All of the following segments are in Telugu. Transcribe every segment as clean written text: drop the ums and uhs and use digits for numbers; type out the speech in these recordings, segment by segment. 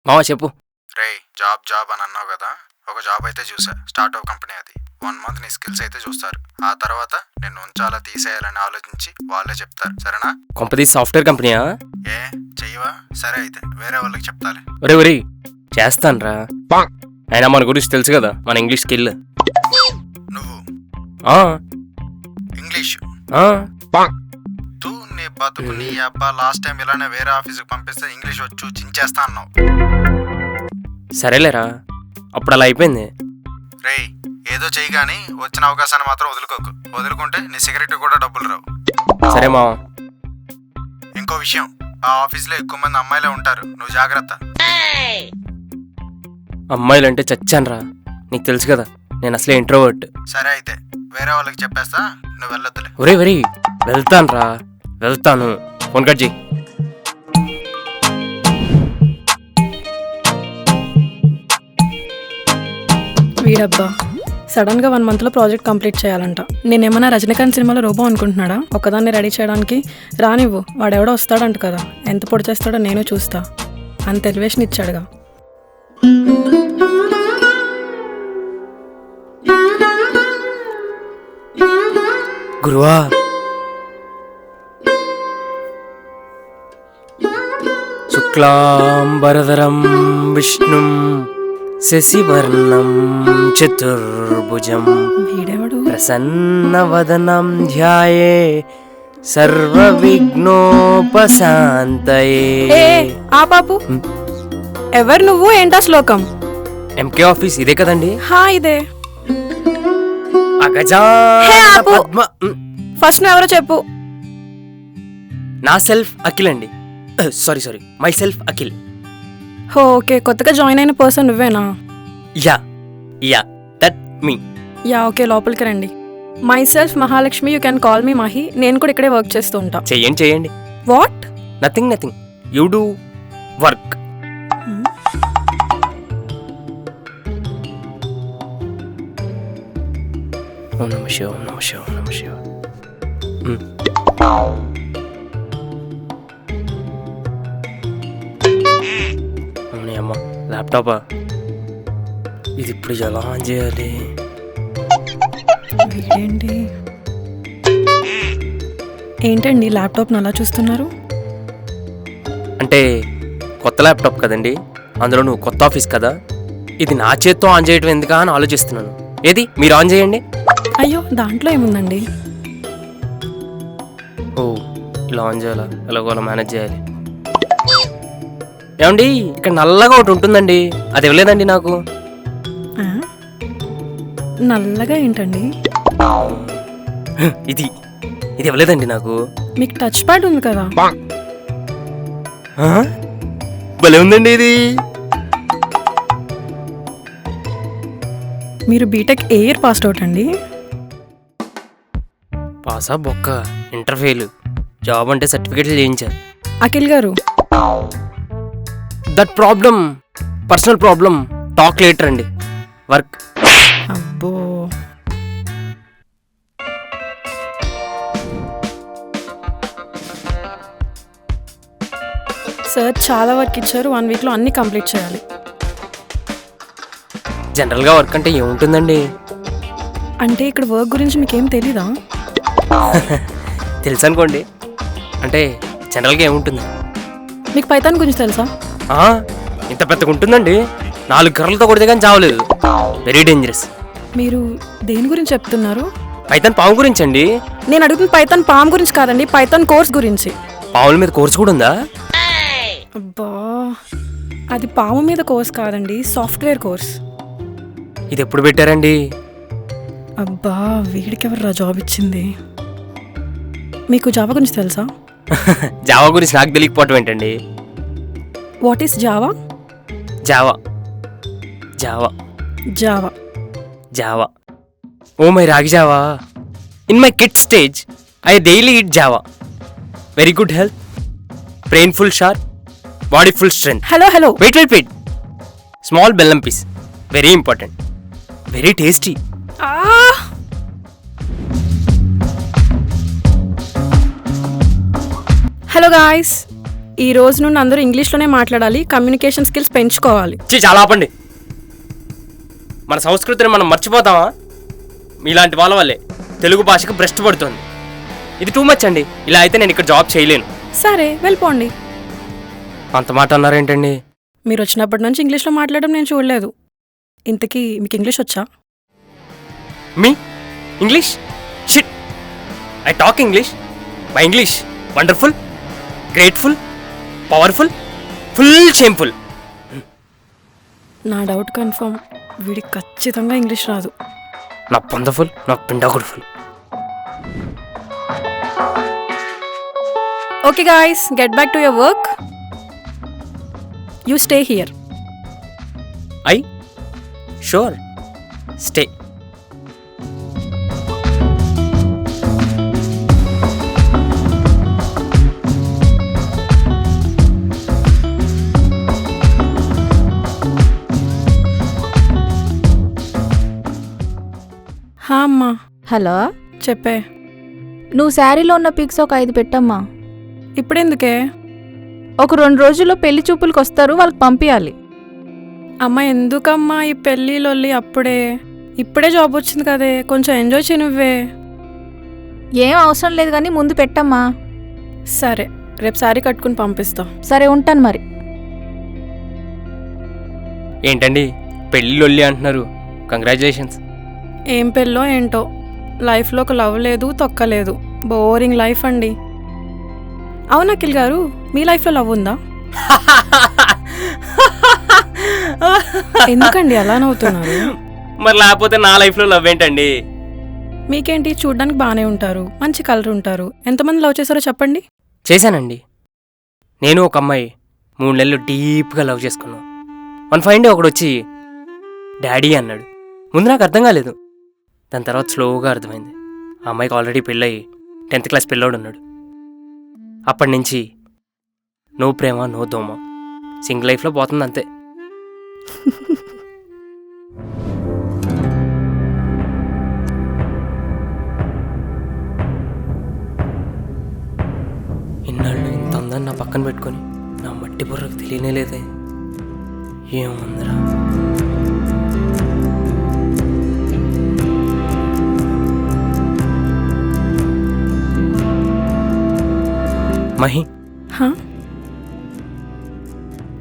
మావా చెప్పు. రే జాబ్ అని అన్నావు కదా, ఒక జాబ్ అయితే చూసా. స్టార్ట్అప్ కంపెనీ అది. 1 month నీ స్కిల్స్ అయితే చూస్తారు. ఆ తర్వాత నిన్ను ఉంచాలా తీసేయాలని ఆలోచించి వాళ్ళే చెప్తారు. సరేనా? కొంపదీసి సాఫ్ట్వేర్ కంపెనీయా? ఏ చెయ్యవా? సరే అయితే వేరే వాళ్ళకి చెప్తాలే. ఒరే చేస్తానురా. అయినా మన గురించి తెలుసు కదా, మన ఇంగ్లీష్ స్కిల్. నువ్వు ఆ, ఇంగ్లీష్ ఆ, తూ నీ బతుకు నీ అబ్బా. లాస్ట్ టైం ఇలానే వేరే ఆఫీస్కి పంపిస్తే ఇంగ్లీష్ వచ్చు చించేస్తా అన్నావు. సరేలేరా, అప్పుడు అలా అయిపోయింది. రేయ్ ఏదో చెయ్యి కానీ వచ్చిన అవకాశాన్ని మాత్రం వదులుకోకు. వదులుకుంటే నీ సిగరెట్ కూడా డబ్బులు రావు. సరే మావా. ఇంకో విషయం, ఆ ఆఫీస్లో ఎక్కువ మంది అమ్మాయిలే ఉంటారు. నువ్వు జాగ్రత్త. అమ్మాయిలంటే చచ్చానురా, నీకు తెలుసు కదా నేను అసలే ఇంట్రోవర్ట్. సరే అయితే వేరే వాళ్ళకి చెప్పేస్తా, నువ్వు వెళ్ళొద్దులే. ఒరే వెళ్తానురా, వెళ్తాను. ఫోన్ కట్ చేయి. వీడబ్బా సడన్ గా 1 month లో ప్రాజెక్ట్ కంప్లీట్ చేయాలంట. నేనేమన్నా రజనీకాంత్ సినిమాలో రోబో అనుకుంటున్నాడా ఒక్కదాన్ని రెడీ చేయడానికి? రానివ్వు, వాడెవడో వస్తాడంట కదా, ఎంత పొడి చేస్తాడో నేను చూస్తా. అంత ఎలివేషన్ ఇచ్చాడుగా. గురువా, శుక్లాంబరధరం విష్ణుం శశివర్ణం చతుర్భుజం వీడెవడు? ప్రసన్నవదనం ధ్యాయే సర్వవిఘ్నోపశాంతయే. ఏ ఆ పాపు, ఎవరు నువ్వు? ఏంటా శ్లోకం? ఎంకే ఆఫీస్ ఇదే కదండి? హా ఇదే. అగజాన హే, ఆపు. పద్మ. ఫస్ట్ నువ్వు ఎవరో చెప్పు. నా సెల్ఫ్ అఖిల్ అండి. Sorry my self Akhil. Okay, కొత్తగా జాయిన్ అయిన పర్సన్ నువ్వేనా? Yeah that me. Yeah okay, లోపలికి రండి. My self Mahalakshmi, you can call me Mahi. నేను కూడా ఇక్కడే వర్క్ చేస్తూ ఉంటా. చెయ్యండి. What? Nothing you do work. ఓం నమః శివాయ. అమ్మ ల్యాప్టాపా, ఇది ఇప్పుడు ఎలా ఆన్ చేయాలి? ఏంటండి ల్యాప్టాప్ని అలా చూస్తున్నారు? అంటే కొత్త ల్యాప్టాప్ కదండి, అందులో నువ్వు కొత్త ఆఫీస్ కదా, ఇది నా చేత్తో ఆన్ చేయడం ఎందుకా అని ఆలోచిస్తున్నాను. ఏది మీరు ఆన్ చేయండి. అయ్యో దాంట్లో ఏముందండి? ఓ ఇలా ఆన్ చేయాలా? ఎలాగో అలా మేనేజ్ చేయాలి. ఏమండి ఇక్కడ నల్లగా ఒకటి ఉంటుందండి, అది ఇవ్వలేదండి నాకు. ఆ? నల్లగా ఏంటండి? ఇది ఇవ్వలేదండి నాకు. మీకు టచ్ ప్యాడ్ ఉంది కదా? భలే ఉందండి ఇది. మీరు బీటెక్ ఏ ఇయర్ పాస్డ్ అవుట్ అండి? పాసా బొక్క, ఇంటర్ఫెయిల్. జాబ్ అంటే సర్టిఫికేట్లు చేయించారు. అఖిల్ గారు, that problem personal problem, talk later అండి. వర్క్. అబ్బో సార్ చాలా వర్క్ ఇచ్చారు. 1 weekలో అన్ని కంప్లీట్ చేయాలి. జనరల్గా వర్క్ అంటే ఏముంటుందండి? అంటే ఇక్కడ వర్క్ గురించి మీకేం తెలీదా? తెలుసు అనుకోండి. అంటే జనరల్గా ఏముంటుంది? మీకు పైథాన్ గురించి తెలుసా? ఇంత పెద్దగా ఉంటుందండి, 4 కర్రలతో కొడితే కానీ చావలేదు. Very dangerous. మీరు దేని గురించి చెప్తున్నారు? పైథాన్ పాము గురించి అండి. నేను అడుగుతున్న పైథాన్ పాము గురించి కాదండి, పైథాన్ కోర్స్ గురించి. పాముల మీద కోర్స్ కూడా ఉందా? అబ్బా, అది పాము మీద కోర్స్ కాదండి, సాఫ్ట్వేర్ కోర్స్. ఇది ఎప్పుడు పెట్టారండి? అబ్బా వీడికి ఎవర్రా జాబ్ ఇచ్చింది? మీకు జావా గురించి తెలుసా? జావా గురించి నాకు తెలియకపోవటం ఏంటండి? What is Java? Java Java Java Java oh my ragi java. In my kid stage I daily eat java. Very good health, brain full sharp, body full strength. Hello wait. Small bellam piece, very important, very tasty. Hello guys, ఈ రోజు నుండి అందరూ ఇంగ్లీష్లోనే మాట్లాడాలి, కమ్యూనికేషన్ స్కిల్స్ పెంచుకోవాలి. చాలా ఆపండి. మన సంస్కృతిని మనం మర్చిపోతామా? మీలాంటి వాళ్ళ వల్లే తెలుగు భాషకు భ్రష్టు పడుతుంది. ఇది టూ మచ్ అండి. ఇలా అయితే నేను ఇక్కడ జాబ్ చేయలేను. సరే వెళ్ళిపోండి. అంత మాట అన్నారేంటండి? మీరు వచ్చినప్పటి నుంచి ఇంగ్లీష్లో మాట్లాడడం నేను చూడలేదు. ఇంతకీ మీకు ఇంగ్లీష్ వచ్చా? మీ English shit. I talk English. My English wonderful, grateful, powerful, full shameful. నా డౌట్ కన్ఫర్మ్. వీడికి ఖచ్చితంగా ఇంగ్లీష్ రాదు. నా పొందఫుల్, నా పిండాకుడు full. Okay guys, get back to your work. You stay here. I sure stay. హా అమ్మా, హలో, చెప్పే. నువ్వు శారీలో ఉన్న పిక్స్ ఒక 5 పెట్టమ్మా. ఇప్పుడెందుకే? ఒక 2 రోజుల్లో పెళ్లి చూపులకు వస్తారు, వాళ్ళకి పంపించాలి. అమ్మ ఎందుకమ్మా ఈ పెళ్ళి లొల్లి? ఇప్పుడే జాబ్ వచ్చింది కదే, కొంచెం ఎంజాయ్ చేయి నువ్వే. ఏం అవసరం లేదు కానీ ముందు పెట్టమ్మా. సరే, రేపు శారీ కట్టుకుని పంపిస్తా. సరే ఉంటాను మరి. ఏంటండి పెళ్ళి లొల్లి అంటున్నారు? కంగ్రాచులేషన్స్. ఏం పెళ్ళో ఏంటో, లైఫ్లో ఒక లవ్ లేదు, తొక్కలేదు. బోరింగ్ లైఫ్ అండి. అవును అఖిల్ గారు, మీ లైఫ్లో లవ్ ఉందా? ఎందుకండి అలా నవ్వుతున్నారు? మరి లేకపోతే నా లైఫ్లో లవ్ ఏంటండి? మీకేంటి, చూడ్డానికి బాగానే ఉంటారు, మంచి కలర్ ఉంటారు. ఎంతమంది లవ్ చేశారో చెప్పండి. చేశానండి. నేను ఒక అమ్మాయి 3 నెలలు డీప్గా లవ్ చేసుకున్నాం. వన్ ఫైన్ డే ఒకడు వచ్చి డాడీ అన్నాడు. ముందు నాకు అర్థం కాలేదు. దాని తర్వాత స్లోగా అర్థమైంది. ఆ అమ్మాయికి ఆల్రెడీ పెళ్ళయి 10th క్లాస్ పిల్లోడు ఉన్నాడు. అప్పటి నుంచి నో ప్రేమ నో దోమ, సింగిల్ లైఫ్లో పోతుంది అంతే. ఇన్నాళ్ళు ఇంత ఉందని నా పక్కన పెట్టుకొని నా మట్టి బుర్రకు తెలియనే లేదే. ఏముందిరా? మహి, హా,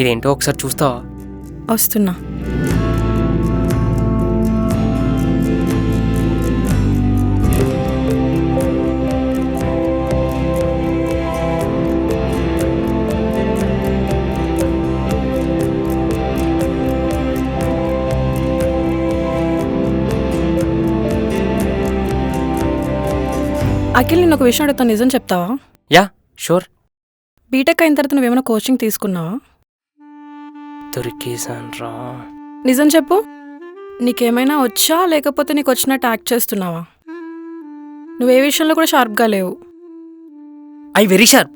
ఇదేంటో ఒకసారి చూస్తావా? వస్తున్నా. అఖిల్, నేను ఒక విషయం అడుగుతాను, నిజం చెప్తావా? Yeah sure. బీటెక్ అయిన తర్వాత నువ్వేమైనా కోచింగ్ తీసుకున్నావా? దొరికేసాను రా. నిజం చెప్పు, నీకేమైనా వచ్చా లేకపోతే నీకు వచ్చినట్టు యాక్ట్ చేస్తున్నావా? నువ్వే విషయంలో కూడా షార్ప్గా లేవు. I very sharp.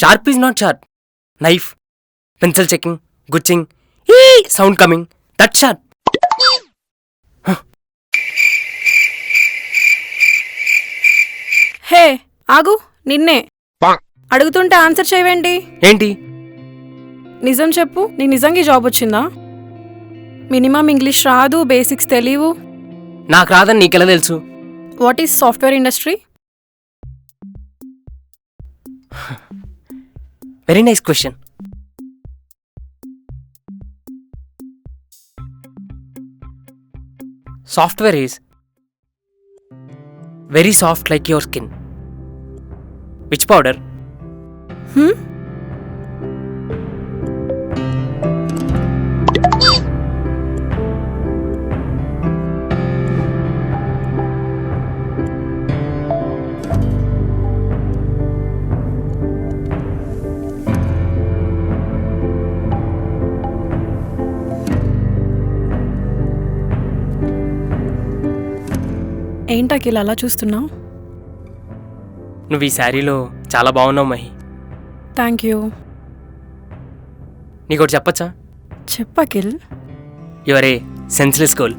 Sharp is not sharp. Knife, pencil checking, గుచ్చింగ్, ఈ sound coming, that sharp. Hey ఆగు, నిన్నే అడుగుతుంటే ఆన్సర్ చేయవేంటి? ఏంటి? నిజం చెప్పు, నీకు నిజంగా జాబ్ వచ్చిందా? మినిమం ఇంగ్లీష్ రాదు, బేసిక్స్ తెలియవు. నాకు రాదని నీకెలా తెలుసు? What is software industry? Very nice question. Software is very soft like your skin. Which powder? ఏంటకి ఇలా అలా చూస్తున్నావు? నువ్వు ఈ శారీలో చాలా బాగున్నావు మహి. Thank you. నీకోటి చెప్పచ్చా? చెప్పకిల్. Your a senseless girl.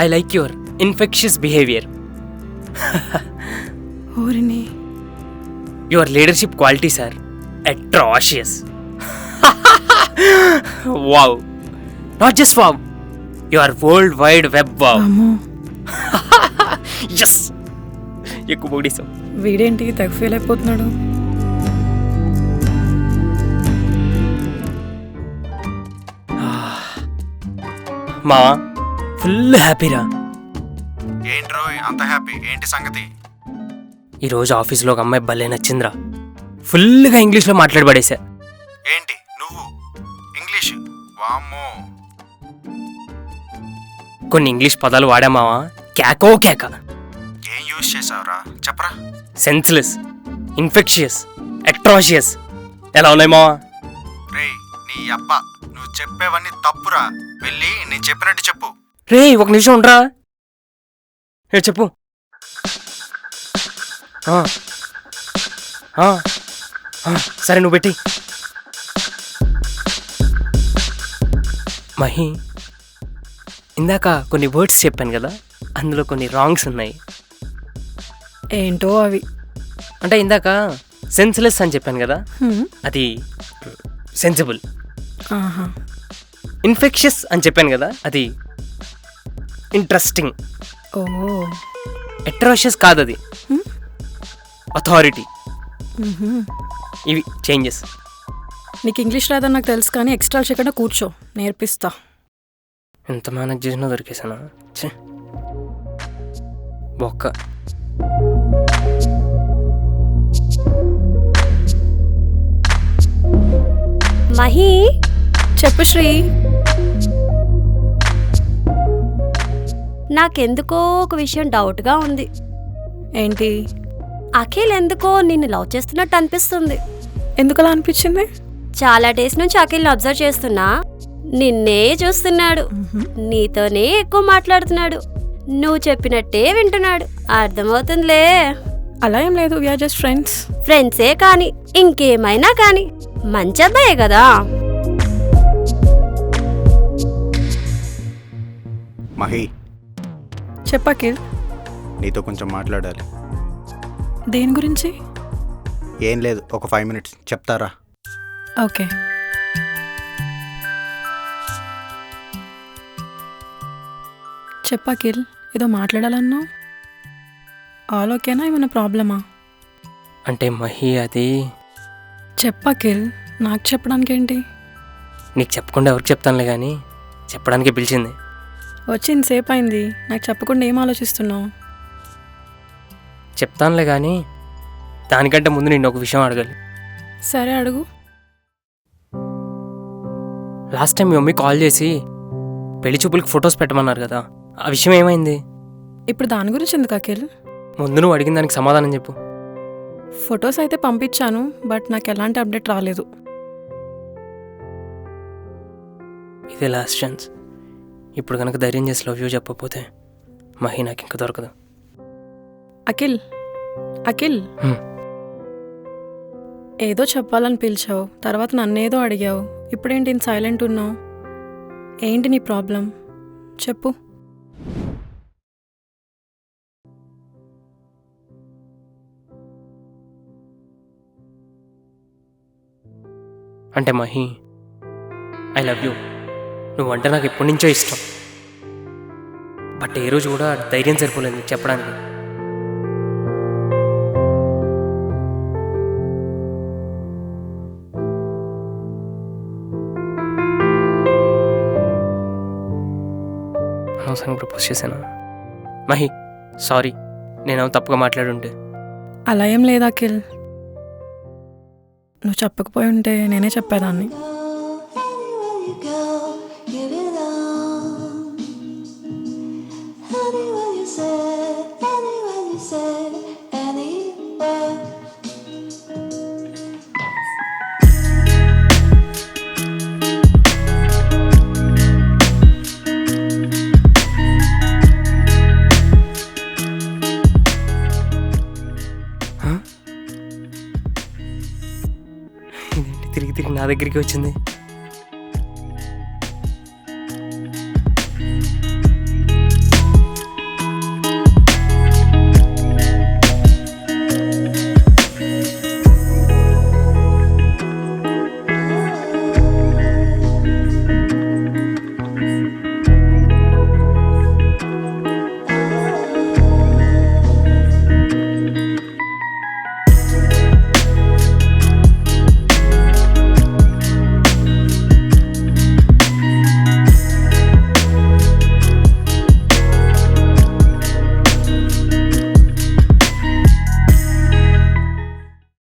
I like your infectious behaviour. ఓరిని, your leadership quality sir atrocious. Wow, not just wow, your world wide web wow. అమ్మో, ఎస్, ఎక్కువ పొగిడేసాం. వీడేంటి తెగ ఫీల్ అయిపోతున్నాడు. మా ఫుల్ హ్యాపీరా. ఏంటి రోయ్ అంత హ్యాపీ? ఏంటి సంగతి? ఈరోజు ఆఫీస్లో ఒక అమ్మాయి భలే నచ్చిందిరా. ఫుల్గా ఇంగ్లీష్లో మాట్లాడి పడేసా. ఏంటి నువ్వు ఇంగ్లీష్? వామ్మో. కొన్ని ఇంగ్లీష్ పదాలు వాడామావా, కేకో కేక. ఏం యూజ్ చేసావురా చెప్పరా? Senseless, infectious, atrocious. ఎలా ఉన్నాయి మావా? రేయ్ నీ అబ్బా, నువ్వు చెప్పేవన్నీ తప్పురా. వెళ్ళి నేను చెప్పినట్టు చెప్పు. రే ఒక నిమిషం ఉండరా. చెప్పు. ఆ, ఆ, ఆ, సరే నువ్వు పెట్టి. మహి, ఇందాక కొన్ని వర్డ్స్ చెప్పాను కదా, అందులో కొన్ని రాంగ్స్ ఉన్నాయి. ఏంటో అవి. అంటే ఇందాక సెన్స్లెస్ అని చెప్పాను కదా, హ్మ్. అది సెన్సిబుల్. ఆహా. ఇన్ఫెక్షియస్ అని చెప్పాను కదా, అది ఇంట్రెస్టింగ్. ఓ. అట్రాషియస్ కాదు, అది హ్మ్. అథారిటీ. మ్హూ. ఇవి చేంజెస్. నీకు ఇంగ్లీష్ రాదని నాకు తెలుసు, కానీ ఎక్స్ట్రా చేయకుండా కూర్చో, నేర్పిస్తా. ఎంత మేనేజ్ చేసినా దొరికేసానా? ఛే, బొక్క. మహి, చెప్పు శ్రీ. నాకెందుకో ఒక విషయం డౌట్గా ఉంది. ఏంటి? అఖిల్ ఎందుకో నిన్ను లవ్ చేస్తున్నట్టు అనిపిస్తుంది. ఎందుకలా అనిపించింది? చాలా డేస్ నుంచి అఖిల్ని అబ్జర్వ్ చేస్తున్నా, నిన్నే చూస్తున్నాడు, నీతోనే ఎక్కువ మాట్లాడుతున్నాడు, నువ్వు చెప్పినట్టే వింటున్నాడు. అర్థమవుతుందిలే. అలా ఏం లేదు, వీఆర్ జస్ట్ ఫ్రెండ్స్. ఫ్రెండ్సే కాని ఇంకేమైనా కాని మంచి అబ్బాయే కదా. మహి, చెప్పా కిల్. నీతో కొంచెం మాట్లాడాలి. దేని గురించి? ఏం లేదు, ఒక 5 minutes చెప్తారా? ఓకే. చెప్పా కిల్, ఏదో మాట్లాడాలన్నావు. ఆల్ ఓకేనా? ఏమైనా ప్రాబ్లమా? అంటే మహి, అది చెప్పా కిల్, నాకు చెప్పడానికి ఏంటి? నీకు చెప్పకుండా ఎవరికి చెప్తానులే, కానీ చెప్పడానికి పిలిచింది. వచ్చి ఇంతసేపు అయింది, నాకు చెప్పకుండా ఏం ఆలోచిస్తున్నావు? చెప్తానులే, కానీ దానికంటే ముందు నిన్ను ఒక విషయం అడగాలి. సరే అడుగు. లాస్ట్ టైం మీ మమ్మీ కాల్ చేసి పెళ్లి చూపులకి ఫొటోస్ పెట్టమన్నారు కదా, ఆ విషయం ఏమైంది? ఇప్పుడు దాని గురించి ఎందుకు అఖిల్? ముందు నువ్వు అడిగిన దానికి సమాధానం చెప్పు. ఫొటోస్ అయితే పంపించాను, బట్ నాకు ఎలాంటి అప్డేట్ రాలేదు. ఇదే లాస్ట్ ఛాన్స్. ఇప్పుడు కనుక ధైర్యం చేసి లవ్ యూ చెప్పకపోతే మహి నాకు ఇంకా దొరకదు. అఖిల్, అఖిల్, హ్మ్. ఏదో చెప్పాలని పిలిచావు, తర్వాత నన్నేదో అడిగావు, ఇప్పుడేంటి ఇంత సైలెంట్ ఉన్నావు? ఏంటి నీ ప్రాబ్లం? చెప్పు. అంటే మహి, ఐ లవ్ యూ. నువ్వంటే నాకు ఎప్పటి నుంచో ఇష్టం, బట్ ఏ రోజు కూడా ధైర్యం సరిపోలేదు నీకు చెప్పడానికి. అనవసరంగా ప్రపోజ్ చేశాను మహి. సారీ, నేనేమో తప్పుగా మాట్లాడుంటే. అలా ఏం లేదు అఖిల్, నువ్వు చెప్పకపోయి ఉంటే నేనే చెప్పేదాన్ని. ఇదేంటి తిరిగి తిరిగి నా దగ్గరికి వచ్చింది?